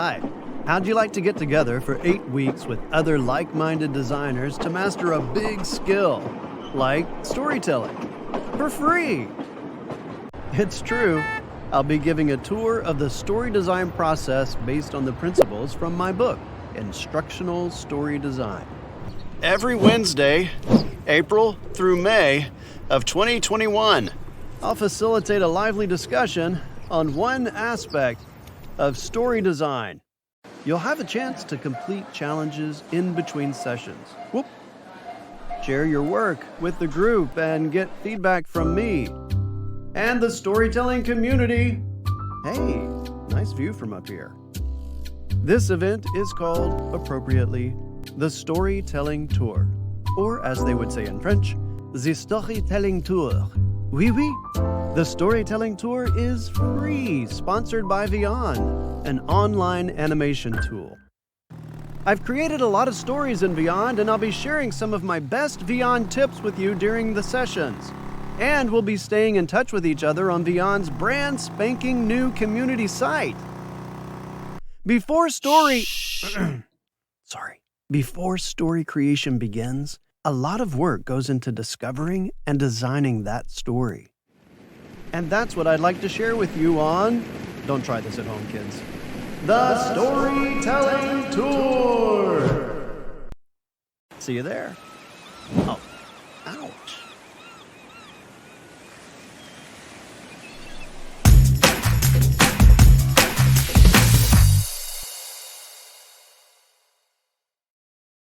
Hi. How'd you like to get together for 8 weeks with other like-minded designers to master a big skill, like storytelling, for free? It's true. I'll be giving a tour of the story design process based on the principles from my book, Instructional Story Design. Every Wednesday, April through May of 2021, I'll facilitate a lively discussion on one aspect of story design. You'll have a chance to complete challenges in between sessions. Whoop. Share your work with the group and get feedback from me and the storytelling community. Hey, nice view from up here. This event is called, appropriately, the Storytelling Tour, or as they would say in French, the Storytelling Tour. Oui, oui. The Storytelling Tour is free, sponsored by Vyond, an online animation tool. I've created a lot of stories in Vyond, and I'll be sharing some of my best Vyond tips with you during the sessions. And we'll be staying in touch with each other on Vyond's brand spanking new community site. Before story creation begins, a lot of work goes into discovering and designing that story. And that's what I'd like to share with you on, don't try this at home, kids, the Storytelling Tour. See you there. Oh, ouch.